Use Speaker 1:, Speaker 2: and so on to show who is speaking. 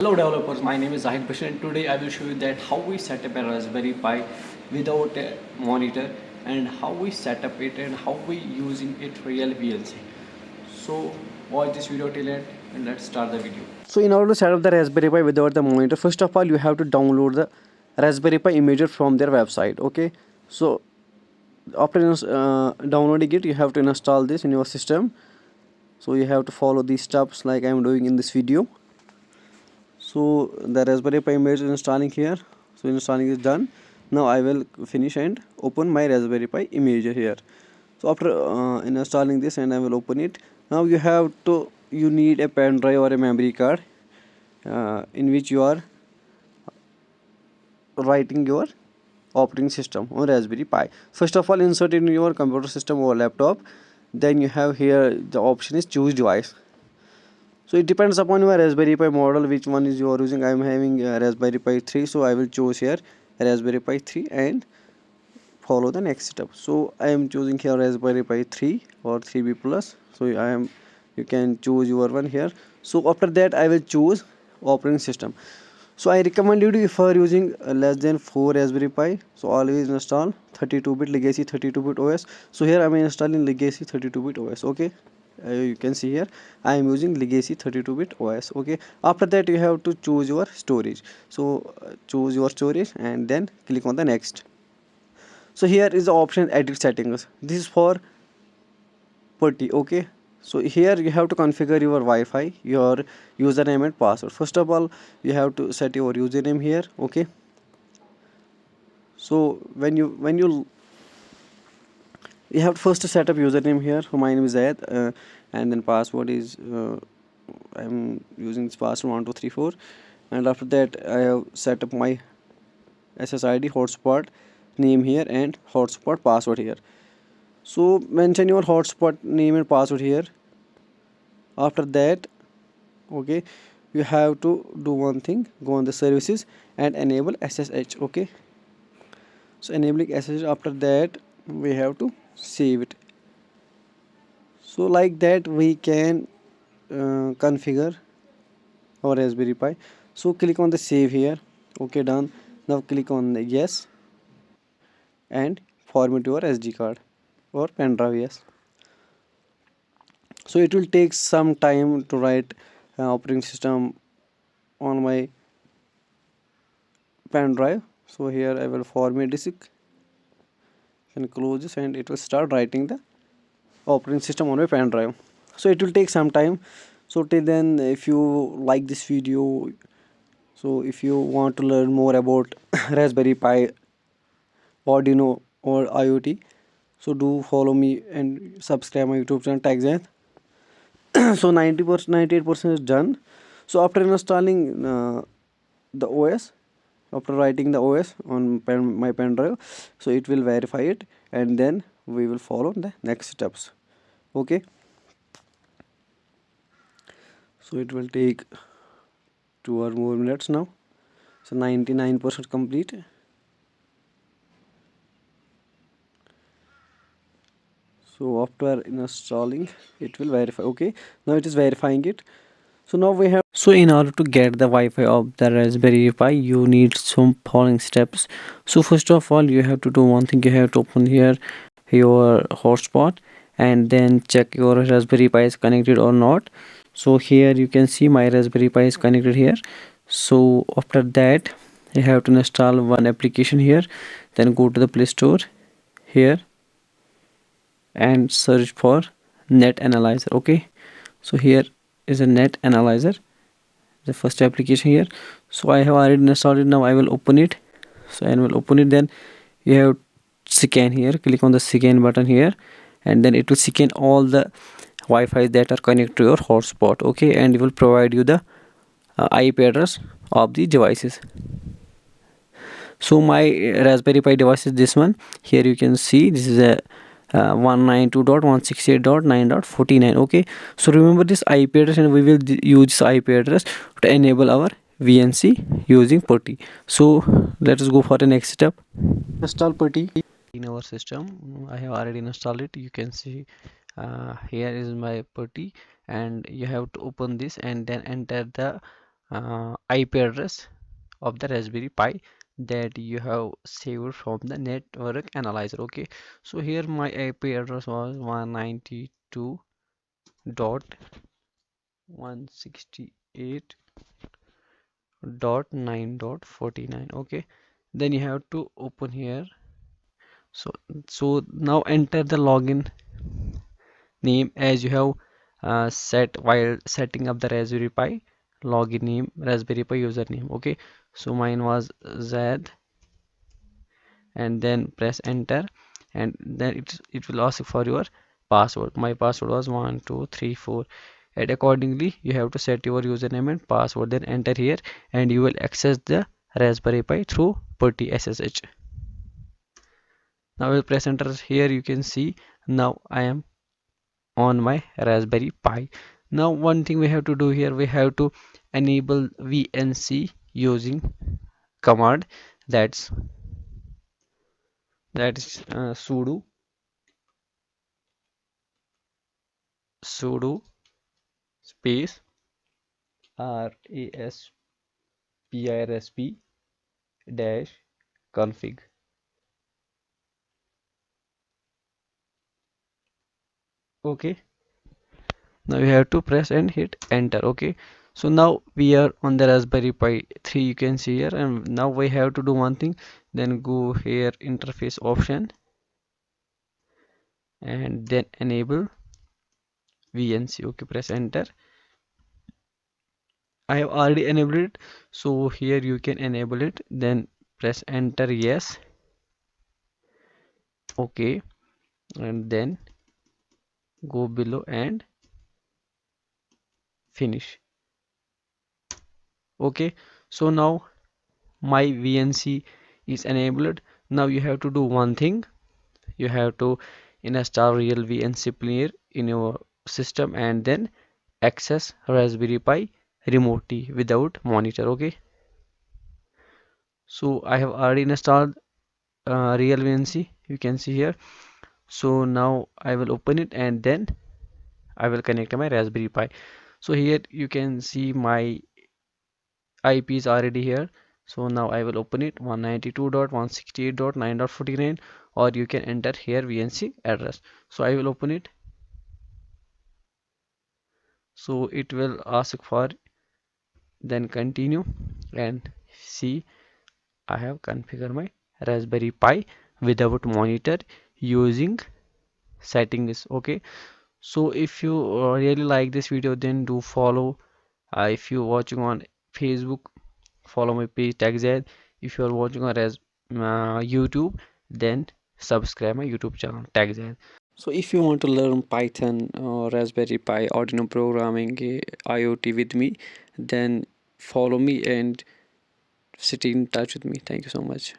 Speaker 1: Hello developers, my name is Zahid Bashir and today I will show you that how we set up a Raspberry Pi without a monitor and how we set up it and how we using it real VLC. So watch this video till end and let's start the video. So in order to set up the Raspberry Pi without the monitor, first of all you have to download the Raspberry Pi imager from their website. Okay, so after downloading it you have to install this in your system. So you have to follow these steps like I am doing in this video. So the Raspberry Pi image is installing here. So installing is done. Now I will finish and open my Raspberry Pi image here. So after installing this and I will open it. Now you need a pen drive or a memory card in which you are writing your operating system on Raspberry Pi. First of all, insert in your computer system or laptop. Then you have here the option is choose device. So it depends upon your Raspberry Pi model which one is you are using. I am having Raspberry Pi 3, so I will choose here Raspberry Pi 3 and follow the next step. So I am choosing here Raspberry Pi 3 or 3B plus. So you can choose your one here. So after that I will choose operating system. So I recommend you to, if you are using less than 4 Raspberry Pi, so always install 32-bit legacy 32-bit OS. So here I am installing legacy 32-bit OS. Okay, you can see here I am using legacy 32-bit OS. Okay, after that you have to choose your storage. So choose your storage and then click on the next. So here is the option edit settings. This is for putty. Okay, so here you have to configure your Wi-Fi, your username and password. First of all you have to set your username here. Okay, so you have to first set up username here. So my name is Zayed, and then password is I'm using this password 1234, and after that I have set up my SSID hotspot name here and hotspot password here. So mention your hotspot name and password here. After that, okay, you have to do one thing, go on the services and enable SSH. Okay, so enabling SSH, after that we have to save it. So like that we can configure our Raspberry Pi. So click on the save here. Okay, done. Now click on the yes and format your SD card or pen drive. Yes, so it will take some time to write operating system on my pen drive. So here I will format this and close this and it will start writing the operating system on my pen drive. So it will take some time. So till then, if you like this video, so if you want to learn more about Raspberry Pi, Arduino or IoT, so do follow me and subscribe my YouTube channel TechZen. So 90%, 98% is done. So after installing the OS, after writing the OS on my pen drive, so it will verify it and then we will follow the next steps. Okay, so it will take 2 or more minutes now. So 99% complete. So after installing it will verify. Okay, now it is verifying it. So now we have, so in order to get the Wi-Fi of the Raspberry Pi you need some following steps. So first of all you have to do one thing, you have to open here your hotspot and then check your Raspberry Pi is connected or not. So here you can see my Raspberry Pi is connected here. So after that you have to install one application here, then go to the Play Store here and search for Net Analyzer. Okay, so here is a Net Analyzer, the first application here. So I have already installed it. Now I will open it. So I will open it, then you have scan here, click on the scan button here and then it will scan all the Wi-Fi that are connected to your hotspot. Okay, and it will provide you the IP address of the devices. So my Raspberry Pi device is this one. Here you can see this is a 192.168.9.49. okay, so remember this IP address and we will use this IP address to enable our VNC using putty. So let us go for the next step. Install putty in our system. I have already installed it. You can see here is my putty and you have to open this and then enter the IP address of the Raspberry Pi that you have saved from the network analyzer. Okay, so here my IP address was 192.168.9.49. Okay, then you have to open here. So now enter the login name as you have set while setting up the Raspberry Pi. Login name, Raspberry Pi username. Okay, so mine was Zad, and then press enter, and then it will ask for your password. My password was 1234, and accordingly you have to set your username and password, then enter here, and you will access the Raspberry Pi through Pi SSH. Now I will press enter. Here you can see now I am on my Raspberry Pi. Now one thing we have to do here, we have to enable VNC using command. That's sudo space rasp dash config. Okay, now you have to press and hit enter. Okay, so now we are on the Raspberry Pi 3, you can see here, and now we have to do one thing. Then go here, interface option, and then enable VNC. Okay, press enter. I have already enabled it, so here you can enable it, then press enter. Yes. Okay, and then go below and finish. Okay, so now my VNC is enabled. Now you have to do one thing. You have to install real VNC player in your system and then access Raspberry Pi remotely without monitor. Okay, so I have already installed real VNC, you can see here. So now I will open it and then I will connect my Raspberry Pi. So here you can see my IP is already here. So now I will open it 192.168.9.49, or you can enter here VNC address. So I will open it. So it will ask for, then continue, and see I have configured my Raspberry Pi without monitor using settings. Okay, so if you really like this video, then do follow. If you're watching on Facebook, follow my page TechZed. If you are watching on YouTube, then subscribe my YouTube channel TechZed. So if you want to learn Python or Raspberry Pi, Arduino programming, IoT with me, then follow me and sit in touch with me. Thank you so much.